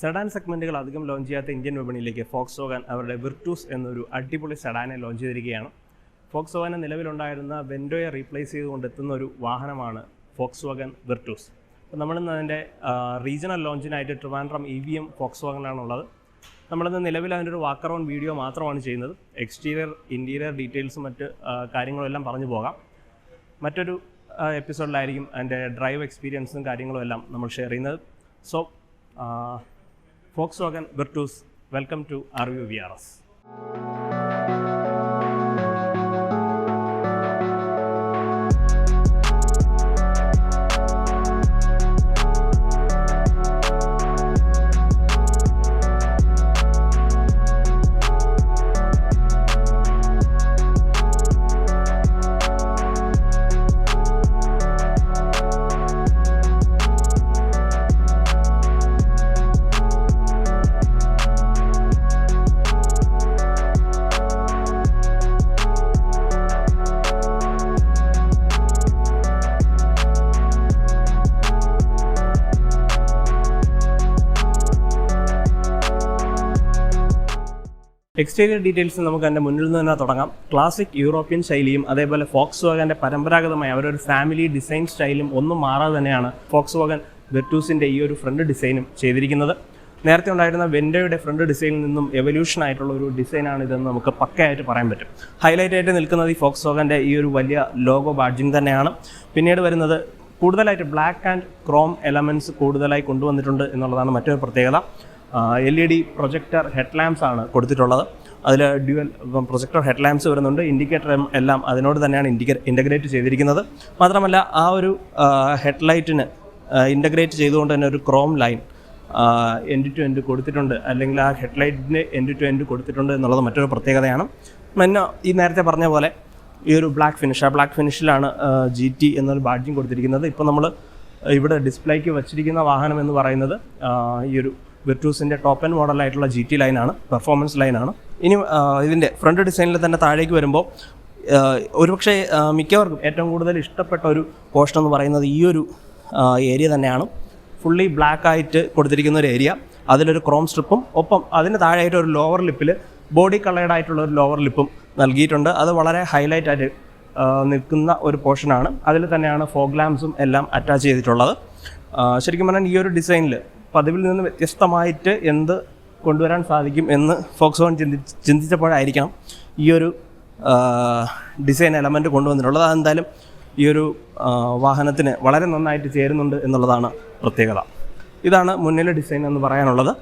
Sedan സെഗ്മെൻറ്റുകൾ അധികം launch ചെയ്യാത്ത Indian വിപണിയിലേക്ക് Volkswagen അവരുടെ വിർട്ടൂസ് എന്നൊരു അടിപൊളി സെഡാനെ ലോഞ്ച് ചെയ്തിരിക്കുകയാണ്. Volkswagen നിലവിലുണ്ടായിരുന്ന വെൻറ്റോയെ റീപ്ലേസ് ചെയ്തുകൊണ്ട് എത്തുന്ന ഒരു വാഹനമാണ് Volkswagen Virtus. അപ്പോൾ നമ്മളിന്ന് അതിൻ്റെ റീജിയണൽ ലോഞ്ചിനായിട്ട് ട്രിവാൻഡ്രം EVM Volkswagenലാണുള്ളത്. നമ്മളിന്ന് നിലവിൽ അതിൻ്റെ ഒരു വാക്ക് അറൗണ്ട് വീഡിയോ മാത്രമാണ് ചെയ്യുന്നത്. എക്സ്റ്റീരിയർ, ഇൻറ്റീരിയർ ഡീറ്റെയിൽസും മറ്റ് കാര്യങ്ങളെല്ലാം പറഞ്ഞു പോകാം. മറ്റൊരു എപ്പിസോഡിലായിരിക്കും അതിൻ്റെ ഡ്രൈവ് എക്സ്പീരിയൻസും കാര്യങ്ങളും എല്ലാം നമ്മൾ ഷെയർ ചെയ്യുന്നത്. So Volkswagen Virtus, welcome to rvuvrs. Exterior details നമുക്ക് എൻ്റെ മുന്നിൽ നിന്ന് തന്നെ തുടങ്ങാം. ക്ലാസിക് യൂറോപ്യൻ ശൈലിയും അതേപോലെ Volkswagenൻ്റെ പരമ്പരാഗതമായ അവരൊരു ഫാമിലി ഡിസൈൻ സ്റ്റൈലും ഒന്നും മാറാതെ തന്നെയാണ് Volkswagen Virtusൻ്റെ ഈ ഒരു ഫ്രണ്ട് ഡിസൈനും ചെയ്തിരിക്കുന്നത്. നേരത്തെ ഉണ്ടായിരുന്ന വെൻറ്റോയുടെ ഫ്രണ്ട് ഡിസൈനിൽ നിന്നും എവല്യൂഷൻ ആയിട്ടുള്ള ഒരു ഡിസൈനാണ് ഇതെന്ന് നമുക്ക് പക്കയായിട്ട് പറയാൻ പറ്റും. ഹൈലൈറ്റ് ആയിട്ട് നിൽക്കുന്നത് ഈ Volkswagenൻ്റെ ഈ ഒരു വലിയ ലോഗോ ബാഡ്ജിങ് തന്നെയാണ്. പിന്നീട് വരുന്നത് കൂടുതലായിട്ട് ബ്ലാക്ക് ആൻഡ് ക്രോം എലമെൻറ്റ്സ് കൂടുതലായി കൊണ്ടുവന്നിട്ടുണ്ട് എന്നുള്ളതാണ് മറ്റൊരു പ്രത്യേകത. LED പ്രൊജക്ടർ ഹെഡ് ലാംപ്സ് ആണ് കൊടുത്തിട്ടുള്ളത്. അതിൽ ഡ്യുവൽ പ്രൊജക്ടർ ഹെഡ് ലാംപ്സ് വരുന്നുണ്ട്. ഇൻഡിക്കേറ്റർ എല്ലാം അതിനോട് തന്നെയാണ് ഇൻ്റഗ്രേറ്റ് ചെയ്തിരിക്കുന്നത്. മാത്രമല്ല ആ ഒരു ഹെഡ് ലൈറ്റിന് ഇൻ്റഗ്രേറ്റ് ചെയ്തുകൊണ്ട് തന്നെ ഒരു chrome line end to end കൊടുത്തിട്ടുണ്ട്, അല്ലെങ്കിൽ ആ ഹെഡ് ലൈറ്റിന് എൻഡ് ടു എൻഡ് കൊടുത്തിട്ടുണ്ട് എന്നുള്ളത് മറ്റൊരു പ്രത്യേകതയാണ്. പിന്നെ ഈ നേരത്തെ പറഞ്ഞ പോലെ ഈ ഒരു ബ്ലാക്ക് ഫിനിഷ്, ആ ബ്ലാക്ക് ഫിനിഷിലാണ് GT എന്നൊരു ബാഡ്ജിങ് കൊടുത്തിരിക്കുന്നത്. ഇപ്പോൾ നമ്മൾ ഇവിടെ ഡിസ്പ്ലേക്ക് വച്ചിരിക്കുന്ന വാഹനം എന്ന് പറയുന്നത് ഈ ഒരു വിർട്ടൂസിൻ്റെ ടോപ്പ് എൻഡ് മോഡലായിട്ടുള്ള GT ലൈനാണ്, പെർഫോമൻസ് ലൈനാണ്. ഇനി ഇതിൻ്റെ ഫ്രണ്ട് ഡിസൈനിൽ തന്നെ താഴേക്ക് വരുമ്പോൾ ഒരുപക്ഷെ മിക്കവർക്കും ഏറ്റവും കൂടുതൽ ഇഷ്ടപ്പെട്ട ഒരു പോർഷൻ എന്ന് പറയുന്നത് ഈ ഒരു ഏരിയ തന്നെയാണ്. ഫുള്ളി ബ്ലാക്ക് ആയിട്ട് കൊടുത്തിരിക്കുന്ന ഒരു ഏരിയ, അതിലൊരു ക്രോം സ്ട്രിപ്പും ഒപ്പം അതിന് താഴെയായിട്ട് ഒരു ലോവർ ലിപ്പിൽ ബോഡി കളേർഡ് ആയിട്ടുള്ള ഒരു ലോവർ ലിപ്പും നൽകിയിട്ടുണ്ട്. അത് വളരെ ഹൈലൈറ്റ് ആയിട്ട് നിൽക്കുന്ന ഒരു പോർഷനാണ്. അതിൽ തന്നെയാണ് ഫോഗ് ലാംപ്സും എല്ലാം അറ്റാച്ച് ചെയ്തിട്ടുള്ളത്. ശരിക്കും പറഞ്ഞാൽ ഈ ഒരു ഡിസൈനിൽ പതിവിൽ നിന്ന് വ്യത്യസ്തമായിട്ട് എന്ത് കൊണ്ടുവരാൻ സാധിക്കും എന്ന് Volkswagen ചിന്തിച്ചപ്പോഴായിരിക്കണം ഈ ഒരു ഡിസൈൻ എലമെൻറ്റ് കൊണ്ടുവന്നിട്ടുള്ളത്. അതെന്തായാലും ഈ ഒരു വാഹനത്തിന് വളരെ നന്നായിട്ട് ചേരുന്നുണ്ട് എന്നുള്ളതാണ് പ്രത്യേകത. ഇതാണ് മുന്നിലെ ഡിസൈൻ എന്ന് പറയാനുള്ളത്.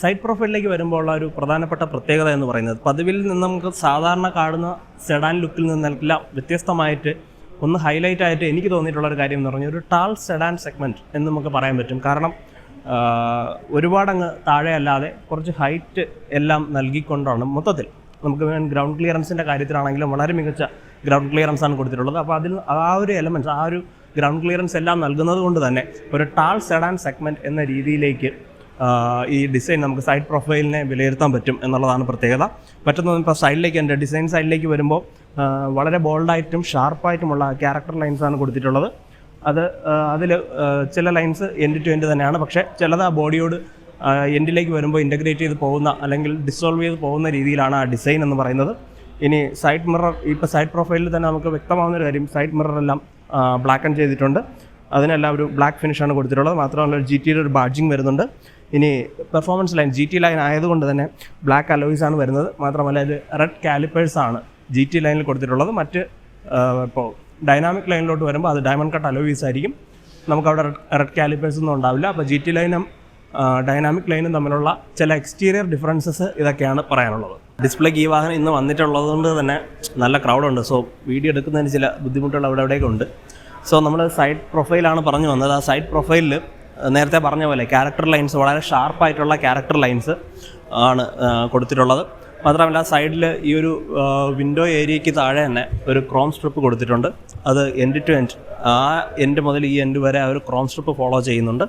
സൈഡ് പ്രൊഫൈലിലേക്ക് വരുമ്പോൾ ഉള്ള ഒരു പ്രധാനപ്പെട്ട പ്രത്യേകത എന്ന് പറയുന്നത് പതിവിൽ നിന്ന് നമുക്ക് സാധാരണ കാണുന്ന സെഡാൻ ലുക്കിൽ നിന്നെല്ലാം വ്യത്യസ്തമായിട്ട് ഒന്ന് ഹൈലൈറ്റ് ആയിട്ട് എനിക്ക് തോന്നിയിട്ടുള്ള ഒരു കാര്യം എന്ന് പറഞ്ഞാൽ ഒരു ടാൾ സെഡാൻ സെഗ്മെൻറ്റ് എന്ന് നമുക്ക് പറയാൻ പറ്റും. കാരണം ഒരുപാടങ്ങ് താഴെ അല്ലാതെ കുറച്ച് ഹൈറ്റ് എല്ലാം നൽകിക്കൊണ്ടാണ് മൊത്തത്തിൽ നമുക്ക് ഗ്രൗണ്ട് ക്ലിയറൻസിൻ്റെ കാര്യത്തിലാണെങ്കിലും വളരെ മികച്ച ഗ്രൗണ്ട് ക്ലിയറൻസ് ആണ് കൊടുത്തിട്ടുള്ളത്. അപ്പോൾ അതിൽ ആ ഒരു എലമെൻറ്റ്സ്, ആ ഒരു ഗ്രൗണ്ട് ക്ലിയറൻസ് എല്ലാം നൽകുന്നത് കൊണ്ട് തന്നെ ഒരു ടാൾ സെഡാൻ സെഗ്മെൻറ്റ് എന്ന രീതിയിലേക്ക് ഈ ഡിസൈൻ നമുക്ക് സൈഡ് പ്രൊഫൈലിനെ വിലയിരുത്താൻ പറ്റും എന്നുള്ളതാണ് പ്രത്യേകത. മറ്റൊന്നും ഇപ്പോൾ സൈഡിലേക്ക് എൻ്റെ ഡിസൈൻ സൈഡിലേക്ക് വരുമ്പോൾ വളരെ ബോൾഡായിട്ടും ഷാർപ്പായിട്ടുമുള്ള ക്യാരക്ടർ ലൈൻസാണ് കൊടുത്തിട്ടുള്ളത്. അതിൽ ചില ലൈൻസ് എൻഡ് ടു എൻഡ് തന്നെയാണ്, പക്ഷേ ചിലത് ആ ബോഡിയോട് എൻഡിലേക്ക് വരുമ്പോൾ ഇൻ്റഗ്രേറ്റ് ചെയ്ത് പോകുന്ന അല്ലെങ്കിൽ ഡിസോൾവ് ചെയ്ത് പോകുന്ന രീതിയിലാണ് ആ ഡിസൈൻ എന്ന് പറയുന്നത്. ഇനി സൈഡ് മിറർ, ഇപ്പോൾ സൈഡ് പ്രൊഫൈലിൽ തന്നെ നമുക്ക് വ്യക്തമാകുന്നൊരു കാര്യം, സൈഡ് മിററെല്ലാം ബ്ലാക്ക് ആൻഡ് ചെയ്തിട്ടുണ്ട്. അതിനെല്ലാം ഒരു ബ്ലാക്ക് ഫിനിഷാണ് കൊടുത്തിട്ടുള്ളത്. മാത്രമല്ല GTയുടെ ഒരു ബാഡ്ജിങ് വരുന്നുണ്ട്. ഇനി പെർഫോമൻസ് ലൈൻ GT ലൈൻ ആയതുകൊണ്ട് തന്നെ ബ്ലാക്ക് അലോയ്സ് ആണ് വരുന്നത്. മാത്രമല്ല ഇത് റെഡ് കാലിപ്പേഴ്സാണ് GT ലൈനിൽ കൊടുത്തിട്ടുള്ളത്. മറ്റ് ഇപ്പോൾ ഡൈനാമിക് ലൈനിലോട്ട് വരുമ്പോൾ അത് ഡയമണ്ട് കട്ട് അലോയ്സ് ആയിരിക്കും. നമുക്കവിടെ റെഡ് കാലിപ്പേഴ്സ് ഒന്നും ഉണ്ടാവില്ല. അപ്പോൾ GT ലൈനും ഡൈനാമിക് ലൈനും തമ്മിലുള്ള ചില എക്സ്റ്റീരിയർ ഡിഫറൻസസ് ഇതൊക്കെയാണ് പറയാനുള്ളത്. ഡിസ്പ്ലേക്ക് ഈ വാഹനം ഇന്ന് വന്നിട്ടുള്ളത് കൊണ്ട് തന്നെ നല്ല ക്രൗഡുണ്ട്. സോ വീഡിയോ എടുക്കുന്നതിന് ചില ബുദ്ധിമുട്ടുകൾ അവിടെ എവിടെയൊക്കെ ഉണ്ട്. സോ നമ്മൾ സൈഡ് പ്രൊഫൈലാണ് പറഞ്ഞു വന്നത്. ആ സൈഡ് പ്രൊഫൈലിൽ നേരത്തെ പറഞ്ഞ പോലെ ക്യാരക്ടർ ലൈൻസ് വളരെ ഷാർപ്പായിട്ടുള്ള ക്യാരക്ടർ ലൈൻസ് ആണ് കൊടുത്തിട്ടുള്ളത്. മാത്രമല്ല സൈഡിൽ ഈ ഒരു വിൻഡോ ഏരിയയ്ക്ക് താഴെ തന്നെ ഒരു ക്രോം സ്ട്രിപ്പ് കൊടുത്തിട്ടുണ്ട്. അത് എൻഡ് ടു എൻഡ്, ആ എൻഡ് മുതൽ ഈ എൻഡ് വരെ ആ ഒരു ക്രോം സ്ട്രിപ്പ് ഫോളോ ചെയ്യുന്നുണ്ട്.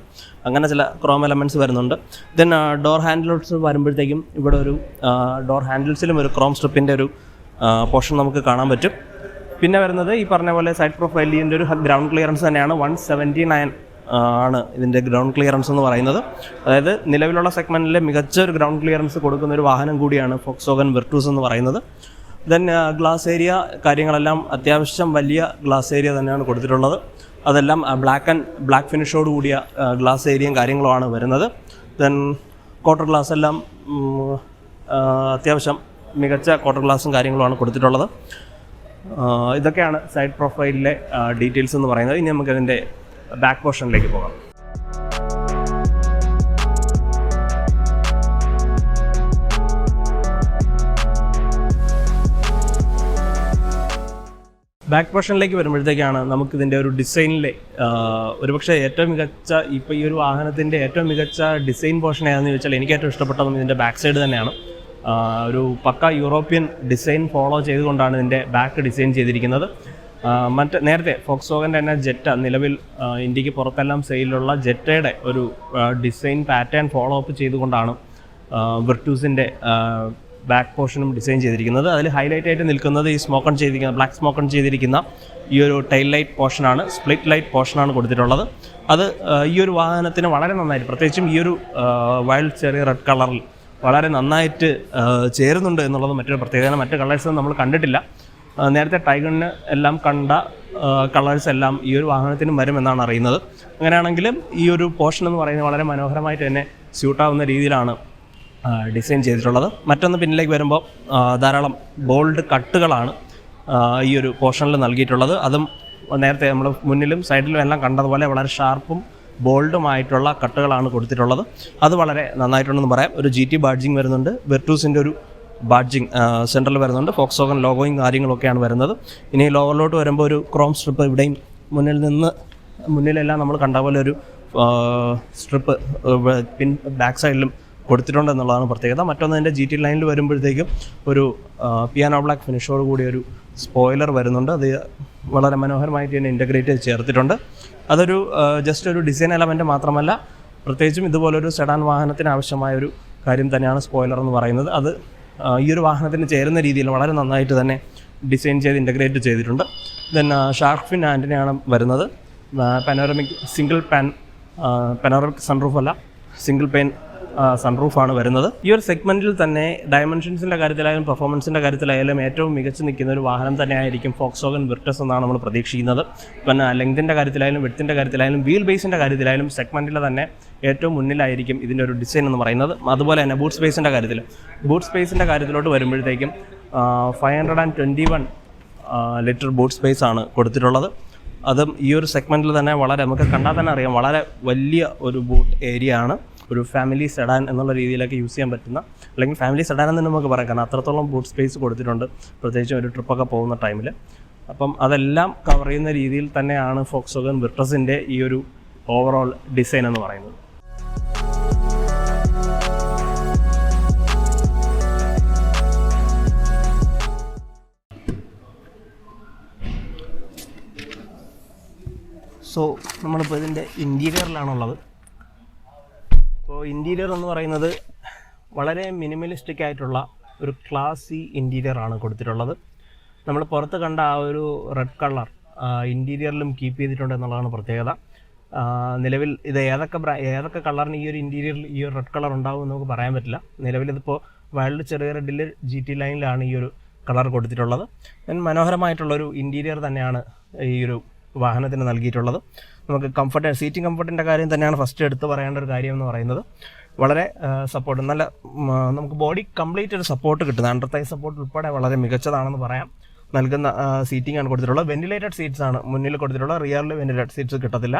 അങ്ങനെ ചില ക്രോം എലമെൻറ്റ്സ് വരുന്നുണ്ട്. ദെൻ ഡോർ ഹാൻഡിൽസ് വരുമ്പോഴത്തേക്കും ഇവിടെ ഒരു ഡോർ ഹാൻഡിൽസിലും ഒരു ക്രോം സ്ട്രിപ്പിൻ്റെ ഒരു പോർഷൻ നമുക്ക് കാണാൻ പറ്റും. പിന്നെ വരുന്നത് ഈ പറഞ്ഞ പോലെ സൈഡ് പ്രൊഫൈലിൻ്റെ ഒരു ഗ്രൗണ്ട് ക്ലിയറൻസ് തന്നെയാണ്. 179 ആണ് ഇതിൻ്റെ ഗ്രൗണ്ട് ക്ലിയറൻസ് എന്ന് പറയുന്നത്. അതായത് നിലവിലുള്ള സെഗ്മെൻറ്റിലെ മികച്ച ഒരു ഗ്രൗണ്ട് ക്ലിയറൻസ് കൊടുക്കുന്ന ഒരു വാഹനം കൂടിയാണ് Volkswagen Virtus എന്ന് പറയുന്നത്. ദെൻ ഗ്ലാസ് ഏരിയ കാര്യങ്ങളെല്ലാം അത്യാവശ്യം വലിയ ഗ്ലാസ് ഏരിയ തന്നെയാണ് കൊടുത്തിട്ടുള്ളത്. അതെല്ലാം ബ്ലാക്ക് ഫിനിഷോട് കൂടിയ ഗ്ലാസ് ഏരിയയും കാര്യങ്ങളുമാണ് വരുന്നത്. ദെൻ ക്വാർട്ടർ ഗ്ലാസ് എല്ലാം അത്യാവശ്യം മികച്ച ക്വാർട്ടർ ഗ്ലാസും കാര്യങ്ങളുമാണ് കൊടുത്തിട്ടുള്ളത്. ഇതൊക്കെയാണ് സൈഡ് പ്രൊഫൈലിലെ ഡീറ്റെയിൽസ് എന്ന് പറയുന്നത്. ഇനി നമുക്കതിൻ്റെ ബാക്ക് പോർഷനിലേക്ക് പോകാം. ബാക്ക് പോർഷനിലേക്ക് വരുമ്പോഴത്തേക്കാണ് നമുക്കിതിൻ്റെ ഒരു ഡിസൈനിലെ ഒരുപക്ഷെ ഏറ്റവും മികച്ച ഇപ്പോൾ ഈ ഒരു വാഹനത്തിൻ്റെ ഏറ്റവും മികച്ച ഡിസൈൻ പോർഷൻ ഏതാണെന്ന് ചോദിച്ചാൽ എനിക്ക് ഏറ്റവും ഇഷ്ടപ്പെട്ടതും ഇതിൻ്റെ ബാക്ക് സൈഡ് തന്നെയാണ്. ഒരു പക്ക യൂറോപ്യൻ ഡിസൈൻ ഫോളോ ചെയ്തുകൊണ്ടാണ് ഇതിൻ്റെ ബാക്ക് ഡിസൈൻ ചെയ്തിരിക്കുന്നത്. നേരത്തെ ഫോക്സ്വാഗൻ്റെ തന്നെ ജെറ്റ നിലവിൽ ഇന്ത്യക്ക് പുറത്തെല്ലാം സെയിലുള്ള ജെറ്റയുടെ ഒരു ഡിസൈൻ പാറ്റേൺ ഫോളോ അപ്പ് ചെയ്തുകൊണ്ടാണ് വിർട്ടൂസിൻ്റെ ബാക്ക് പോർഷനും ഡിസൈൻ ചെയ്തിരിക്കുന്നത്. അതിൽ ഹൈലൈറ്റ് ആയിട്ട് നിൽക്കുന്നത് ഈ ബ്ലാക്ക് സ്മോക്കൺ ചെയ്തിരിക്കുന്ന ഈ ഒരു ടൈൽ ലൈറ്റ് പോർഷനാണ്, സ്പ്ലിറ്റ് ലൈറ്റ് പോർഷനാണ് കൊടുത്തിട്ടുള്ളത്. അത് ഈ ഒരു വാഹനത്തിന് വളരെ നന്നായിട്ട്, പ്രത്യേകിച്ചും ഈ ഒരു വൈൽഡ് ചെറിയ റെഡ് കളറിൽ വളരെ നന്നായിട്ട് ചേരുന്നുണ്ട് എന്നുള്ളത് മറ്റൊരു പ്രത്യേകത. മറ്റ് കളേഴ്സ് നമ്മൾ കണ്ടിട്ടില്ല. നേരത്തെ ടൈഗണിന് എല്ലാം കണ്ട കളേഴ്സ് എല്ലാം ഈ ഒരു വാഹനത്തിനും വരുമെന്നാണ് അറിയുന്നത്. അങ്ങനെയാണെങ്കിലും ഈ ഒരു പോർഷൻ എന്ന് പറയുന്നത് വളരെ മനോഹരമായിട്ട് തന്നെ സ്യൂട്ടാവുന്ന രീതിയിലാണ് ഡിസൈൻ ചെയ്തിട്ടുള്ളത്. മറ്റൊന്ന് പിന്നിലേക്ക് വരുമ്പോൾ ധാരാളം ബോൾഡ് കട്ടുകളാണ് ഈ ഒരു പോർഷനിൽ നൽകിയിട്ടുള്ളത്. അതും നേരത്തെ നമ്മൾ മുന്നിലും സൈഡിലും എല്ലാം കണ്ടതുപോലെ വളരെ ഷാർപ്പും ബോൾഡുമായിട്ടുള്ള കട്ടുകളാണ് കൊടുത്തിട്ടുള്ളത്. അത് വളരെ നന്നായിട്ടുണ്ടെന്ന് പറയാം. ഒരു GT ബാഡ്ജിങ് വരുന്നുണ്ട്. വെർട്ടൂസിൻ്റെ ഒരു ബാഡ്ജിങ് സെൻറ്ററിൽ വരുന്നുണ്ട്. ഫോക്സ്വാഗൻ ലോഗോയും കാര്യങ്ങളൊക്കെയാണ് വരുന്നത്. ഇനി ലോവറിലോട്ട് വരുമ്പോൾ ഒരു ക്രോം സ്ട്രിപ്പ് ഇവിടെയും മുന്നിലെല്ലാം നമ്മൾ കണ്ട പോലെ ഒരു സ്ട്രിപ്പ് ബാക്ക് സൈഡിലും കൊടുത്തിട്ടുണ്ട് എന്നുള്ളതാണ് പ്രത്യേകത. മറ്റൊന്ന് അതിൻ്റെ GT ലൈനിൽ വരുമ്പോഴത്തേക്കും ഒരു പിയാനോ ബ്ലാക്ക് ഫിനിഷോട് കൂടി ഒരു സ്പോയിലർ വരുന്നുണ്ട്. അത് വളരെ മനോഹരമായിട്ട് തന്നെ ഇൻ്റഗ്രേറ്റ് ചെയ്ത് ചേർത്തിട്ടുണ്ട്. അതൊരു ജസ്റ്റ് ഒരു ഡിസൈൻ എലമെൻറ്റ് മാത്രമല്ല, പ്രത്യേകിച്ചും ഇതുപോലൊരു സെഡാൻ വാഹനത്തിന് ആവശ്യമായ ഒരു കാര്യം തന്നെയാണ് സ്പോയിലർ എന്ന് പറയുന്നത്. അത് ഈ ഒരു വാഹനത്തിന് ചേരുന്ന രീതിയിൽ വളരെ നന്നായിട്ട് തന്നെ ഡിസൈൻ ചെയ്ത് ഇൻ്റഗ്രേറ്റ് ചെയ്തിട്ടുണ്ട്. ദെൻ ഷാർക്ക് ഫിൻ ആൻറ്റിനയാണ് വരുന്നത്. പാനോറമിക് സൺറൂഫ് അല്ല, സിംഗിൾ പെയിൻ സൺറൂഫാണ് വരുന്നത്. ഈ ഒരു സെഗ്മെൻറ്റിൽ തന്നെ ഡയമെൻഷൻസിൻ്റെ കാര്യത്തിലായാലും പെർഫോമൻസിൻ്റെ കാര്യത്തിലായാലും ഏറ്റവും മികച്ച് നിൽക്കുന്ന ഒരു വാഹനം തന്നെയായിരിക്കും Volkswagen Virtus എന്നാണ് നമ്മൾ പ്രതീക്ഷിക്കുന്നത്. പിന്നെ ലെങ്തിൻ്റെ കാര്യത്തിലായാലും വിഡ്ത്തിൻ്റെ കാര്യത്തിലായാലും വീൽ ബേസിൻ്റെ കാര്യത്തിലായാലും സെഗ്മെൻറ്റിൽ തന്നെ ഏറ്റവും മുന്നിലായിരിക്കും ഇതിൻ്റെ ഒരു ഡിസൈൻ എന്ന് പറയുന്നത്. അതുപോലെ തന്നെ ബൂട്ട് സ്പേസിൻ്റെ കാര്യത്തിലോട്ട് വരുമ്പോഴത്തേക്കും 521 ലിറ്റർ ബൂട്ട് സ്പേസ് ആണ് കൊടുത്തിട്ടുള്ളത്. അതും ഈ ഒരു സെഗ്മെൻറ്റിൽ തന്നെ വളരെ, നമുക്ക് കണ്ടാൽ തന്നെ അറിയാം, വളരെ വലിയ ഒരു ബൂട്ട് ഏരിയ ആണ്. ഒരു ഫാമിലി സെഡാൻ എന്നുള്ള രീതിയിലൊക്കെ യൂസ് ചെയ്യാൻ പറ്റുന്ന, അല്ലെങ്കിൽ ഫാമിലി സെഡാൻ എന്ന് നമുക്ക് പറയാം. കാരണം അത്രത്തോളം ബൂട്ട് സ്പേസ് കൊടുത്തിട്ടുണ്ട്, പ്രത്യേകിച്ചും ഒരു ട്രിപ്പൊക്കെ പോകുന്ന ടൈമിൽ. അപ്പം അതെല്ലാം കവർ ചെയ്യുന്ന രീതിയിൽ തന്നെയാണ് Volkswagen Virtusൻ്റെ ഈ ഒരു ഓവറോൾ ഡിസൈൻ എന്ന് പറയുന്നത്. സോ നമ്മളിപ്പോൾ ഇതിൻ്റെ ഇൻറ്റീരിയറിലാണുള്ളത്. അപ്പോൾ ഇൻറ്റീരിയർ എന്ന് പറയുന്നത് വളരെ മിനിമലിസ്റ്റിക് ആയിട്ടുള്ള ഒരു ക്ലാസി ഇൻറ്റീരിയറാണ് കൊടുത്തിട്ടുള്ളത്. നമ്മൾ പുറത്ത് കണ്ട ആ ഒരു റെഡ് കളർ ഇൻറ്റീരിയറിലും കീപ്പ് ചെയ്തിട്ടുണ്ട് എന്നുള്ളതാണ് പ്രത്യേകത. നിലവിൽ ഇത് ഏതൊക്കെ കളറിന് ഈ ഒരു ഇൻറ്റീരിയറിൽ ഈ ഒരു റെഡ് കളർ ഉണ്ടാവും എന്ന് നമുക്ക് പറയാൻ പറ്റില്ല. നിലവിലിതിപ്പോൾ വൈൽഡ് ചെറിയ റെഡിൽ GT ലൈനിലാണ് ഈ ഒരു കളർ കൊടുത്തിട്ടുള്ളത്. മനോഹരമായിട്ടുള്ളൊരു ഇൻറ്റീരിയർ തന്നെയാണ് ഈ ഒരു വാഹനത്തിന് നൽകിയിട്ടുള്ളത്. നമുക്ക് സീറ്റിംഗ് കംഫർട്ടിൻ്റെ കാര്യം തന്നെയാണ് ഫസ്റ്റ് എടുത്ത് പറയേണ്ട ഒരു കാര്യം എന്ന് പറയുന്നത്. വളരെ സപ്പോർട്ട്, നല്ല നമുക്ക് ബോഡി കംപ്ലീറ്റ് ഒരു സപ്പോർട്ട് കിട്ടുന്നത്, അണ്ടർ തൈ സപ്പോർട്ട് ഉൾപ്പെടെ വളരെ മികച്ചതാണെന്ന് പറയാം. നൽകുന്ന സീറ്റിംഗ് ആണ് കൊടുത്തിട്ടുള്ളത്. വെന്റിലേറ്റഡ് സീറ്റ്സ് ആണ് മുന്നിൽ കൊടുത്തിട്ടുള്ളത്. റിയറിൽ വെന്റിലേറ്റഡ് സീറ്റ്സ് കിട്ടത്തില്ല.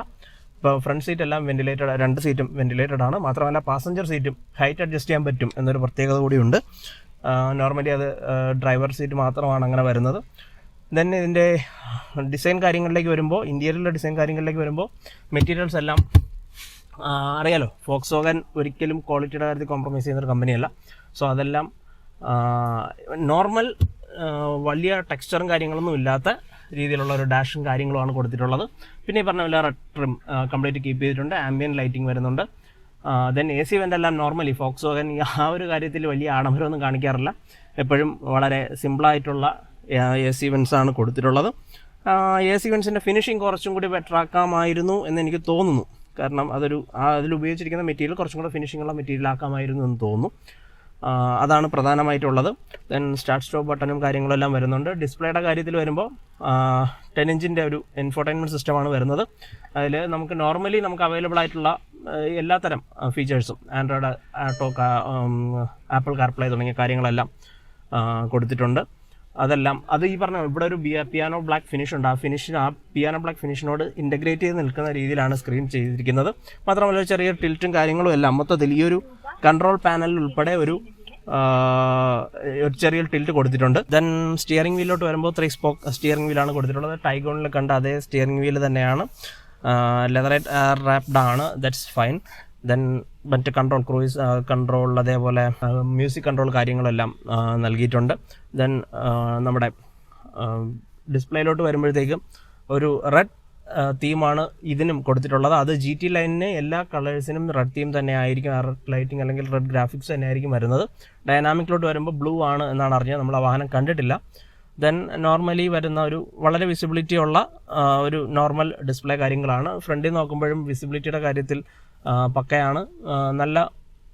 ഇപ്പോൾ ഫ്രണ്ട് സീറ്റ് എല്ലാം വെന്റിലേറ്റഡ്, 2 സീറ്റും വെന്റിലേറ്റഡ് ആണ്. മാത്രമല്ല പാസഞ്ചർ സീറ്റും ഹൈറ്റ് അഡ്ജസ്റ്റ് ചെയ്യാൻ പറ്റും എന്നൊരു പ്രത്യേകത കൂടിയുണ്ട്. നോർമലി അത് ഡ്രൈവർ സീറ്റ് മാത്രമാണ് അങ്ങനെ വരുന്നത്. ദെൻ ഇതിൻ്റെ ഡിസൈൻ കാര്യങ്ങളിലേക്ക് വരുമ്പോൾ, ഇൻറ്റീരിയറിലെ ഡിസൈൻ കാര്യങ്ങളിലേക്ക് വരുമ്പോൾ മെറ്റീരിയൽസ് എല്ലാം അറിയാലോ ഫോക്സ്വാഗൻ ഒരിക്കലും ക്വാളിറ്റിയുടെ കാര്യത്തിൽ കോംപ്രമൈസ് ചെയ്യുന്നൊരു കമ്പനിയല്ല. സോ അതെല്ലാം നോർമൽ വലിയ ടെക്സ്ചറും കാര്യങ്ങളൊന്നും ഇല്ലാത്ത രീതിയിലുള്ള ഒരു ഡാഷും കാര്യങ്ങളുമാണ് കൊടുത്തിട്ടുള്ളത്. പിന്നെ ഈ പറഞ്ഞ പോലെ റെഡ് ട്രിം കംപ്ലീറ്റ് കീപ്പ് ചെയ്തിട്ടുണ്ട്. ആംബിയൻ ലൈറ്റിംഗ് വരുന്നുണ്ട്. ദെൻ എ സി വെൻ്റ് എല്ലാം നോർമലി ഫോക്സ്വാഗൻ ആ ഒരു കാര്യത്തിൽ വലിയ ആഡംബരമൊന്നും കാണിക്കാറില്ല. എപ്പോഴും വളരെ സിമ്പിളായിട്ടുള്ള എ സി വെൻസാണ് കൊടുത്തിട്ടുള്ളത്. എ സി വെൻസിൻ്റെ ഫിനിഷിങ് കുറച്ചും കൂടി ബെറ്റർ ആക്കാമായിരുന്നു എന്ന് എനിക്ക് തോന്നുന്നു. കാരണം അതിൽ ഉപയോഗിച്ചിരിക്കുന്ന മെറ്റീരിയൽ കുറച്ചും കൂടെ ഫിനിഷിംഗ് ഉള്ള മെറ്റീരിയൽ ആക്കാമായിരുന്നു എന്ന് തോന്നുന്നു. അതാണ് പ്രധാനമായിട്ടുള്ളത്. ദെൻ സ്റ്റാർട്ട് സ്റ്റോപ്പ് ബട്ടണും കാര്യങ്ങളെല്ലാം വരുന്നുണ്ട്. ഡിസ്പ്ലേയുടെ കാര്യത്തിൽ വരുമ്പോൾ 10 ഇഞ്ചിൻ്റെ ഒരു ഇൻഫോർടൈൻമെൻറ്റ് സിസ്റ്റമാണ് വരുന്നത്. അതിൽ നമുക്ക് നോർമലി നമുക്ക് അവൈലബിൾ ആയിട്ടുള്ള എല്ലാത്തരം ഫീച്ചേഴ്സും ആൻഡ്രോയിഡ് ആട്ടോ ആപ്പിൾ കാർപ്ലേ തുടങ്ങിയ കാര്യങ്ങളെല്ലാം കൊടുത്തിട്ടുണ്ട്. അത് ഈ പറഞ്ഞ ഇവിടെ ഒരു പിയാനോ ബ്ലാക്ക് ഫിനിഷ് ഉണ്ട്. ആ പിയാനോ ബ്ലാക്ക് ഫിനിഷിനോട് ഇൻറ്റഗ്രേറ്റ് ചെയ്ത് നിൽക്കുന്ന രീതിയിലാണ് സ്ക്രീൻ ചെയ്തിരിക്കുന്നത്. മാത്രമല്ല ചെറിയ ടിൽറ്റും കാര്യങ്ങളും എല്ലാം മൊത്തത്തിൽ ഈ ഒരു കൺട്രോൾ പാനലിൽ ഉൾപ്പെടെ ഒരു ചെറിയ ടിൽറ്റ് കൊടുത്തിട്ടുണ്ട്. ദെൻ സ്റ്റിയറിംഗ് വീലിലോട്ട് വരുമ്പോൾ 3 സ്പോക്ക് സ്റ്റിയറിംഗ് വീലാണ് കൊടുത്തിട്ടുള്ളത്. ടൈഗോണിൽ കണ്ട അതേ സ്റ്റിയറിംഗ് വീല് തന്നെയാണ്. ലെതറേറ്റ് റാപ്ഡ് ആണ്, ദാറ്റ്സ് ഫൈൻ. ദെൻ മറ്റ് കൺട്രോൾ ക്രൂയിസ് കൺട്രോൾ അതേപോലെ മ്യൂസിക് കൺട്രോൾ കാര്യങ്ങളെല്ലാം നൽകിയിട്ടുണ്ട്. ദെൻ നമ്മുടെ ഡിസ്പ്ലേയിലോട്ട് വരുമ്പോഴത്തേക്കും ഒരു റെഡ് തീമാണ് ഇതിനും കൊടുത്തിട്ടുള്ളത്. അത് GT ലൈനിന് എല്ലാ കളേഴ്സിനും റെഡ് തീം തന്നെ ആയിരിക്കും. ആ റെഡ് ലൈറ്റിംഗ് അല്ലെങ്കിൽ റെഡ് ഗ്രാഫിക്സ് തന്നെ ആയിരിക്കും വരുന്നത്. ഡൈനാമിക്കിലോട്ട് വരുമ്പോൾ ബ്ലൂ ആണ് എന്നാണ് അറിഞ്ഞത്. നമ്മൾ ആ വാഹനം കണ്ടിട്ടില്ല. ദെൻ നോർമലി വരുന്ന ഒരു വളരെ വിസിബിലിറ്റി ഉള്ള ഒരു നോർമൽ ഡിസ്പ്ലേ കാര്യങ്ങളാണ്. ഫ്രണ്ടിൽ നോക്കുമ്പോഴും വിസിബിലിറ്റിയുടെ കാര്യത്തിൽ പക്കയാണ്. നല്ല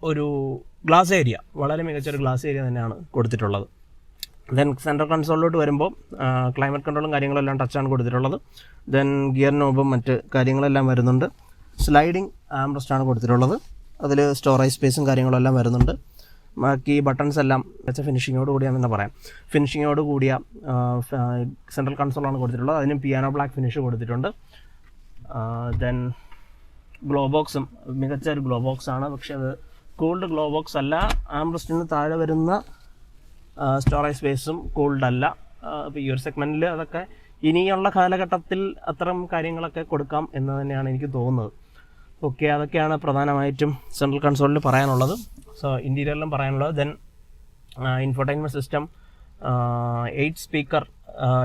ഒരു ഗ്ലാസ് ഏരിയ, വളരെ മികച്ചൊരു ഗ്ലാസ് ഏരിയ തന്നെയാണ് കൊടുത്തിട്ടുള്ളത്. ദെൻ സെൻട്രൽ കൺസോളിലോട്ട് വരുമ്പോൾ ക്ലൈമറ്റ് കൺട്രോളും കാര്യങ്ങളെല്ലാം ടച്ചാണ് കൊടുത്തിട്ടുള്ളത്. ദെൻ ഗിയർ നോബും മറ്റ് കാര്യങ്ങളെല്ലാം വരുന്നുണ്ട്. സ്ലൈഡിങ് ആംബ്രസ്റ്റാണ് കൊടുത്തിട്ടുള്ളത്. അതിൽ സ്റ്റോറേജ് സ്പേസും കാര്യങ്ങളെല്ലാം വരുന്നുണ്ട്. ബാക്കി ബട്ടൺസ് എല്ലാം വെച്ച ഫിനിഷിങ്ങോട് കൂടിയാണെന്ന് പറയാം. ഫിനിഷിങ്ങോട് കൂടിയ സെൻട്രൽ കൺസോളാണ് കൊടുത്തിട്ടുള്ളത്. അതിനും പിയാനോ ബ്ലാക്ക് ഫിനിഷ് കൊടുത്തിട്ടുണ്ട്. ദെൻ ഗ്ലോ ബോക്സും മികച്ച ഒരു ഗ്ലോ ബോക്സ് ആണ്. പക്ഷേ അത് കൂൾഡ് ഗ്ലോ ബോക്സ് അല്ല. ആംബ്രസ്റ്റിന് താഴെ വരുന്ന സ്റ്റോറേജ് സ്പേസും കൂൾഡ് അല്ല. അപ്പോൾ ഈ ഒരു സെഗ്മെൻറ്റിൽ അതൊക്കെ ഇനിയുള്ള കാലഘട്ടത്തിൽ അത്തരം കാര്യങ്ങളൊക്കെ കൊടുക്കാം എന്ന് തന്നെയാണ് എനിക്ക് തോന്നുന്നത്. ഓക്കെ, അതൊക്കെയാണ് പ്രധാനമായിട്ടും സെൻട്രൽ കൺസോളിൽ പറയാനുള്ളത്. സോ ഇൻറ്റീരിയറിലും പറയാനുള്ളത്. Then infotainment system 8 speaker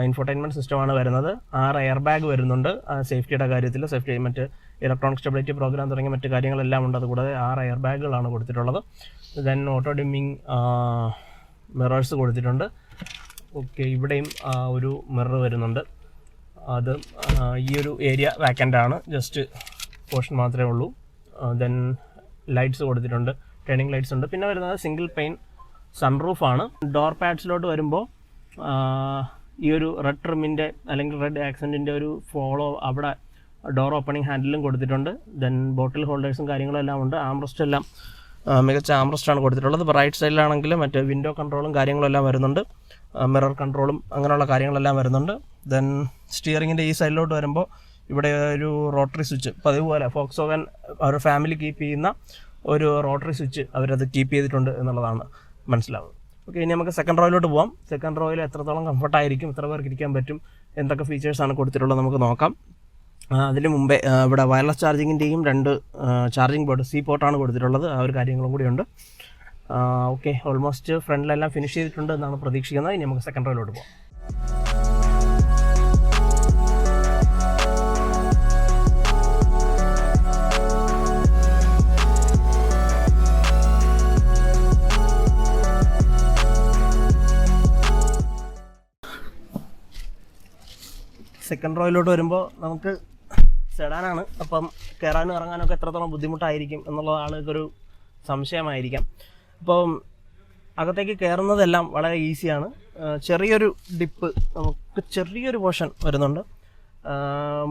infotainment സിസ്റ്റമാണ് വരുന്നത്. 6 എയർ ബാഗ് വരുന്നുണ്ട് സേഫ്റ്റിയുടെ കാര്യത്തിൽ. സേഫ്റ്റി മറ്റ് ഇലക്ട്രോണിക് സ്റ്റെബിലിറ്റി പ്രോഗ്രാം തുടങ്ങിയ മറ്റ് കാര്യങ്ങളെല്ലാം ഉണ്ട്. അതുകൂടാതെ 6 എയർ ബാഗുകളാണ് കൊടുത്തിട്ടുള്ളത്. ദെൻ ഓട്ടോ ഡിമ്മിങ് മിറേഴ്സ് കൊടുത്തിട്ടുണ്ട്. ഓക്കെ, ഇവിടെയും ഒരു മിറർ വരുന്നുണ്ട്. അത് ഈ ഒരു ഏരിയ വാക്കൻ്റ് ആണ്, ജസ്റ്റ് പോർഷൻ മാത്രമേ ഉള്ളൂ. ദെൻ ലൈറ്റ്സ് കൊടുത്തിട്ടുണ്ട്, ടേണിംഗ് ലൈറ്റ്സ് ഉണ്ട്. പിന്നെ വരുന്നത് സിംഗിൾ പെയിൻ സൺറൂഫാണ്. ഡോർ പാഡ്സിലോട്ട് വരുമ്പോൾ ഈ ഒരു റെഡ് ട്രിമ്മിൻ്റെ അല്ലെങ്കിൽ റെഡ് ആക്സെൻറ്റിൻ്റെ ഒരു ഫോളോ അവിടെ ഡോർ ഓപ്പണിംഗ് ഹാൻഡിലും കൊടുത്തിട്ടുണ്ട്. ദെൻ ബോട്ടിൽ ഹോൾഡേഴ്സും കാര്യങ്ങളും എല്ലാം ഉണ്ട്. ആംബ്രസ്റ്റ് എല്ലാം മികച്ച ആംബ്രസ്റ്റാണ് കൊടുത്തിട്ടുള്ളത്. ഇപ്പോൾ റൈറ്റ് സൈഡിലാണെങ്കിൽ മറ്റ് വിൻഡോ കൺട്രോളും കാര്യങ്ങളെല്ലാം വരുന്നുണ്ട്. മിറർ കൺട്രോളും അങ്ങനെയുള്ള കാര്യങ്ങളെല്ലാം വരുന്നുണ്ട്. ദെൻ സ്റ്റിയറിങ്ങിൻ്റെ ഈ സൈഡിലോട്ട് വരുമ്പോൾ ഇവിടെ ഒരു റോട്ടറി സ്വിച്ച്, അപ്പോൾ അതുപോലെ ഫോക്സ്വാഗൻ അവർ ഫാമിലി കീപ്പ് ചെയ്യുന്ന ഒരു റോട്ടറി സ്വിച്ച് അവരത് കീപ്പ് ചെയ്തിട്ടുണ്ട് എന്നുള്ളതാണ് മനസ്സിലാവുന്നത്. ഓക്കെ, ഇനി നമുക്ക് സെക്കൻഡ് റോയിലോട്ട് പോകാം. സെക്കൻഡ് റോയിൽ എത്രത്തോളം കംഫർട്ടായിരിക്കും, എത്ര പേർക്ക് ഇരിക്കാൻ പറ്റും, എന്തൊക്കെ ഫീച്ചേഴ്സാണ് കൊടുത്തിട്ടുള്ളത് നമുക്ക് നോക്കാം. അതിന് മുമ്പേ ഇവിടെ വയർലെസ് ചാർജിങ്ങിൻ്റെയും 2 ചാർജിങ് പോർട്ട് C പോർട്ടാണ് കൊടുത്തിട്ടുള്ളത്. ആ ഒരു കാര്യങ്ങളും കൂടി ഉണ്ട്. ഓക്കെ, ഓൾമോസ്റ്റ് ഫ്രണ്ടിലെല്ലാം ഫിനിഷ് ചെയ്തിട്ടുണ്ട് എന്നാണ് പ്രതീക്ഷിക്കുന്നത്. ഇനി നമുക്ക് സെക്കൻഡ് റോയിലോട്ട് പോകാം. സെക്കൻഡ് റോയിലോട്ട് വരുമ്പോൾ നമുക്ക് സെഡാനാണ്. അപ്പം കയറാനും ഇറങ്ങാനൊക്കെ എത്രത്തോളം ബുദ്ധിമുട്ടായിരിക്കും എന്നുള്ള ആൾക്കൊരു സംശയമായിരിക്കാം. അപ്പം അകത്തേക്ക് കയറുന്നതെല്ലാം വളരെ ഈസിയാണ്. ചെറിയൊരു ഡിപ്പ്, നമുക്ക് ചെറിയൊരു പോർഷൻ വരുന്നുണ്ട്.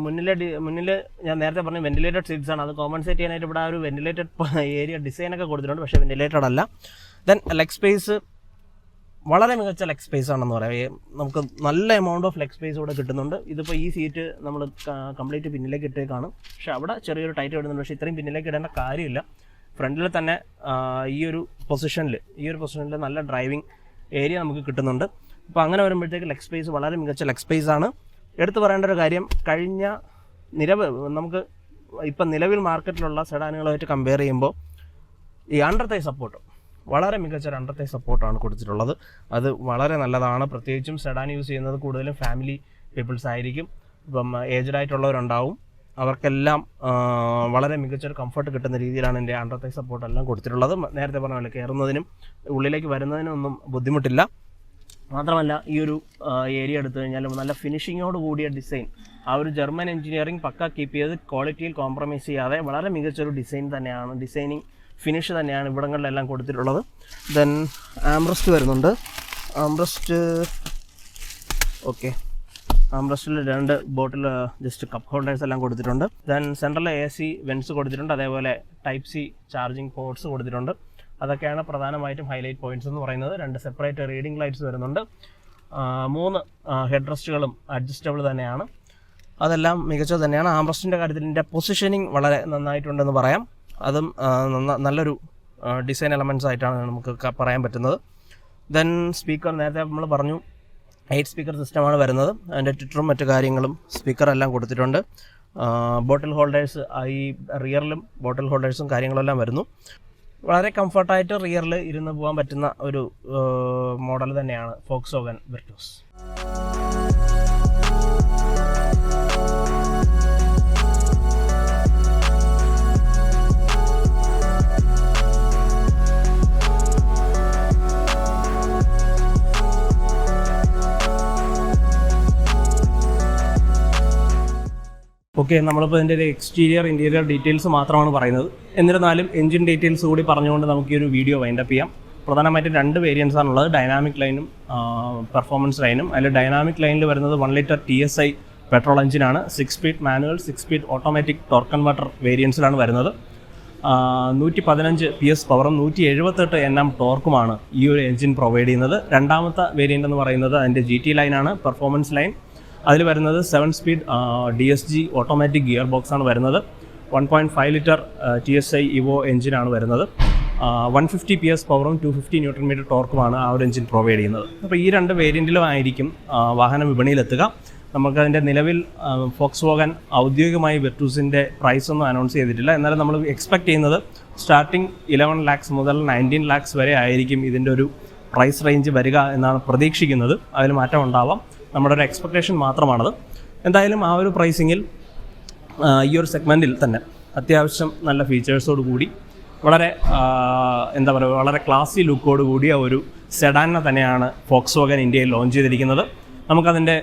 മുന്നിൽ ഞാൻ നേരത്തെ പറഞ്ഞ വെന്റിലേറ്റഡ് സീറ്റ്സാണ്. അത് കോമ്പൻസേറ്റ് ചെയ്യാനായിട്ട് ഇവിടെ ഒരു വെന്റിലേറ്റഡ് ഏരിയ ഡിസൈനൊക്കെ കൊടുത്തിട്ടുണ്ട്, പക്ഷേ വെന്റിലേറ്റഡ് അല്ല. ദെൻ ലെഗ് സ്പേസ് വളരെ മികച്ച ലെഗ് സ്പേസ് ആണെന്ന് പറയാം. നമുക്ക് നല്ല എമൗണ്ട് ഓഫ് ലെഗ് സ്പേസ് ഇവിടെ കിട്ടുന്നുണ്ട്. ഇതിപ്പോൾ ഈ സീറ്റ് നമ്മൾ കംപ്ലീറ്റ് പിന്നിലേക്ക് ഇട്ടേക്കാണ്, പക്ഷേ അവിടെ ചെറിയൊരു ടൈറ്റ് ഇടുന്നുണ്ട്. പക്ഷേ ഇത്രയും പിന്നിലേക്ക് ഇടേണ്ട കാര്യമില്ല. ഫ്രണ്ടിൽ തന്നെ ഈ ഒരു പൊസിഷനിൽ നല്ല ഡ്രൈവിംഗ് ഏരിയ നമുക്ക് കിട്ടുന്നുണ്ട്. അപ്പോൾ അങ്ങനെ വരുമ്പോഴത്തേക്ക് ലെഗ് സ്പേസ് വളരെ മികച്ച ലെഗ് സ്പേസ് ആണ്. എടുത്തു പറയേണ്ട ഒരു കാര്യം, കഴിഞ്ഞ നമുക്ക് ഇപ്പം നിലവിൽ മാർക്കറ്റിലുള്ള സെഡാനുകളായിട്ട് കമ്പയർ ചെയ്യുമ്പോൾ ഈ അണ്ടർ തൈ സപ്പോർട്ട് വളരെ മികച്ച ഒരു അണ്ടർ തൈ സപ്പോർട്ടാണ് കൊടുത്തിട്ടുള്ളത്. അത് വളരെ നല്ലതാണ്. പ്രത്യേകിച്ചും സെഡാൻ യൂസ് ചെയ്യുന്നത് കൂടുതലും ഫാമിലി പീപ്പിൾസ് ആയിരിക്കും. ഇപ്പം ഏജ്ഡ് ആയിട്ടുള്ളവരുണ്ടാവും. അവർക്കെല്ലാം വളരെ മികച്ചൊരു കംഫർട്ട് കിട്ടുന്ന രീതിയിലാണ് എൻ്റെ അണ്ടർ തൈ സപ്പോർട്ടെല്ലാം കൊടുത്തിട്ടുള്ളത്. നേരത്തെ പറഞ്ഞ പോലെ കയറുന്നതിനും ഉള്ളിലേക്ക് വരുന്നതിനും ഒന്നും ബുദ്ധിമുട്ടില്ല. മാത്രമല്ല ഈ ഒരു ഏരിയ എടുത്തു കഴിഞ്ഞാൽ നല്ല ഫിനിഷിങ്ങോട് കൂടിയ ഡിസൈൻ, ആ ഒരു ജർമ്മൻ എഞ്ചിനീയറിംഗ് പക്ക കീപ്പ് ചെയ്ത് ക്വാളിറ്റിയിൽ കോംപ്രമൈസ് ചെയ്യാതെ വളരെ മികച്ചൊരു ഡിസൈൻ തന്നെയാണ്, ഡിസൈനിങ് ഫിനിഷ് തന്നെയാണ് ഇവിടങ്ങളിലെല്ലാം കൊടുത്തിട്ടുള്ളത്. ദെൻ ആംബ്രസ്റ്റ് വരുന്നുണ്ട്. ഓക്കെ, ആംബ്രസ്റ്റിൽ 2 ബോട്ടിൽ ജസ്റ്റ് കപ്പ് ഹോൾഡേഴ്സ് എല്ലാം കൊടുത്തിട്ടുണ്ട്. ദെൻ സെൻട്രൽ AC വെൻസ് കൊടുത്തിട്ടുണ്ട്. അതേപോലെ ടൈപ്പ് C ചാർജിങ് പോർട്സ് കൊടുത്തിട്ടുണ്ട്. അതൊക്കെയാണ് പ്രധാനമായിട്ടും ഹൈലൈറ്റ് പോയിന്റ്സ് എന്ന് പറയുന്നത്. 2 സെപ്പറേറ്റ് റീഡിംഗ് ലൈറ്റ്സ് വരുന്നുണ്ട്. 3 ഹെഡ് റെസ്റ്റുകളും അഡ്ജസ്റ്റബിൾ തന്നെയാണ്. അതെല്ലാം മികച്ചത് തന്നെയാണ്. ആംബ്രസ്റ്റിൻ്റെ കാര്യത്തിൽ ഇതിൻ്റെ പൊസിഷനിങ് വളരെ നന്നായിട്ടുണ്ടെന്ന് പറയാം. അതും നല്ലൊരു ഡിസൈൻ എലമെൻറ്റ്സ് ആയിട്ടാണ് നമുക്ക് പറയാൻ പറ്റുന്നത്. ദെൻ സ്പീക്കർ നേരത്തെ നമ്മൾ പറഞ്ഞു 8 സ്പീക്കർ സിസ്റ്റമാണ് വരുന്നത്. അതിൻ്റെ ട്വിറ്ററും മറ്റു കാര്യങ്ങളും സ്പീക്കറെല്ലാം കൊടുത്തിട്ടുണ്ട്. ബോട്ടിൽ ഹോൾഡേഴ്സ് ഈ റിയറിലും ബോട്ടിൽ ഹോൾഡേഴ്സും കാര്യങ്ങളെല്ലാം വരുന്നു. വളരെ കംഫർട്ടായിട്ട് റിയറിൽ ഇരുന്ന് പോകാൻ പറ്റുന്ന ഒരു മോഡൽ തന്നെയാണ് Volkswagen Virtus. ഓക്കെ, നമ്മളിപ്പോൾ ഇതിൻ്റെ ഒരു എക്സ്റ്റീരിയർ ഇൻറ്റീരിയർ ഡീറ്റെയിൽസ് മാത്രമാണ് പറയുന്നത്. എന്നിരുന്നാലും എഞ്ചിൻ ഡീറ്റെയിൽസ് കൂടി പറഞ്ഞുകൊണ്ട് നമുക്ക് ഈ ഒരു വീഡിയോ വൈൻഡപ്പ് ചെയ്യാം. പ്രധാനമായിട്ടും 2 വേരിയൻസ് ആണുള്ളത്, ഡൈനാമിക് ലൈനും പെർഫോമൻസ് ലൈനും. അതിൽ ഡൈനാമിക് ലൈനിൽ വരുന്നത് 1 ലിറ്റർ TSI പെട്രോൾ എഞ്ചിനാണ്. 6 speed manual, 6 speed automatic torque converter വേരിയൻസിലാണ് വരുന്നത്. 115 PS പവറും 178 Nm ടോർക്കുമാണ് ഈ ഒരു എഞ്ചിൻ പ്രൊവൈഡ് ചെയ്യുന്നത്. രണ്ടാമത്തെ വേരിയൻ്റ് എന്ന് പറയുന്നത് അതിൻ്റെ GT ലൈനാണ്, പെർഫോമൻസ് ലൈൻ. അതിൽ വരുന്നത് 7 സ്പീഡ് DSG ഓട്ടോമാറ്റിക് ഗിയർ ബോക്സാണ് വരുന്നത്. 1.5 ലിറ്റർ TSI ഇവോ എഞ്ചിനാണ് വരുന്നത്. 150 PS പവറും 250 Nm ടോർക്കുമാണ് ആ ഒരു എഞ്ചിൻ പ്രൊവൈഡ് ചെയ്യുന്നത്. അപ്പോൾ ഈ 2 വേരിയൻറ്റിലും ആയിരിക്കും വാഹനം വിപണിയിലെത്തുക. നമുക്കതിൻ്റെ നിലവിൽ Volkswagen ഔദ്യോഗികമായി വെർട്ടൂസിൻ്റെ പ്രൈസ് ഒന്നും അനൗൺസ് ചെയ്തിട്ടില്ല. എന്നാലും നമ്മൾ എക്സ്പെക്ട് ചെയ്യുന്നത് സ്റ്റാർട്ടിങ് 11 lakhs മുതൽ 19 lakhs വരെ ആയിരിക്കും ഇതിൻ്റെ ഒരു പ്രൈസ് റേഞ്ച് വരിക എന്നാണ് പ്രതീക്ഷിക്കുന്നത്. അതിൽ മാറ്റം ഉണ്ടാവാം, നമ്മുടെ ഒരു എക്സ്പെക്റ്റേഷൻ മാത്രമാണത്. എന്തായാലും ആ ഒരു പ്രൈസിങ്ങിൽ ഈ ഒരു സെഗ്മെൻറ്റിൽ തന്നെ അത്യാവശ്യം നല്ല ഫീച്ചേഴ്സോട് കൂടി വളരെ വളരെ ക്ലാസി ലുക്കോട് കൂടിയ ഒരു സെഡാനെ തന്നെയാണ് Volkswagen ഇന്ത്യയിൽ ലോഞ്ച് ചെയ്തിരിക്കുന്നത്. നമുക്കതിൻ്റെ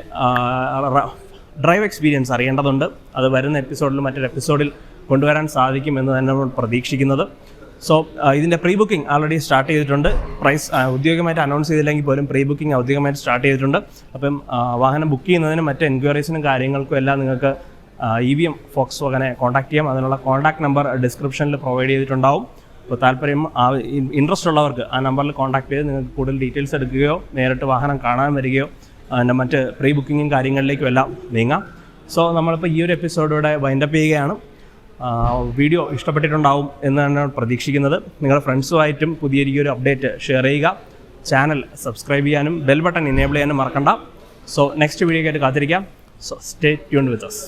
ഡ്രൈവ് എക്സ്പീരിയൻസ് അറിയേണ്ടതുണ്ട്. അത് വരുന്ന എപ്പിസോഡിൽ മറ്റൊരു എപ്പിസോഡിൽ കൊണ്ടുവരാൻ സാധിക്കുമെന്ന് തന്നെ നമ്മൾ പ്രതീക്ഷിക്കുന്നത്. സോ ഇതിൻ്റെ പ്രീ ബുക്കിംഗ് ആൾറെഡി സ്റ്റാർട്ട് ചെയ്തിട്ടുണ്ട്. പ്രൈസ് ഔദ്യോഗികമായിട്ട് അനൗൺസ് ചെയ്തില്ലെങ്കിൽ പോലും പ്രീ ബുക്കിംഗ് ഔദ്യോഗികമായിട്ട് സ്റ്റാർട്ട് ചെയ്തിട്ടുണ്ട്. അപ്പം വാഹനം ബുക്ക് ചെയ്യുന്നതിനും മറ്റ് എൻക്വയറീസിനും കാര്യങ്ങൾക്കും എല്ലാം നിങ്ങൾക്ക് EVM Volkswagenനെ കോൺടാക്ട് ചെയ്യാം. അതിനുള്ള കോൺടാക്ട് നമ്പർ ഡിസ്ക്രിപ്ഷനിൽ പ്രൊവൈഡ് ചെയ്തിട്ടുണ്ടാവും. അപ്പോൾ താല്പര്യം ഇൻട്രസ്റ്റ് ഉള്ളവർക്ക് ആ നമ്പറിൽ കോൺടാക്ട് ചെയ്ത് നിങ്ങൾക്ക് കൂടുതൽ ഡീറ്റെയിൽസ് എടുക്കുകയോ നേരിട്ട് വാഹനം കാണാൻ വരികയോ മറ്റ് പ്രീ ബുക്കിങ്ങും കാര്യങ്ങളിലേക്കും എല്ലാം നീങ്ങാം. സോ നമ്മളിപ്പോൾ ഈ ഒരു എപ്പിസോഡോടെ വൈൻഡപ്പ് ചെയ്യുകയാണ്. വീഡിയോ ഇഷ്ടപ്പെട്ടിട്ടുണ്ടാവും എന്നാണ് പ്രതീക്ഷിക്കുന്നത്. നിങ്ങളുടെ ഫ്രണ്ട്സുമായിട്ടും പുതിയൊരു അപ്ഡേറ്റ് ഷെയർ ചെയ്യുക. ചാനൽ സബ്സ്ക്രൈബ് ചെയ്യാനും ബെൽ ബട്ടൺ എനേബിൾ ചെയ്യാനും മറക്കണ്ട. സോ നെക്സ്റ്റ് വീഡിയോയ്ക്കായിട്ട് കാത്തിരിക്കാം. സോ സ്റ്റേ ട്യൂൺഡ് വിത്ത് us.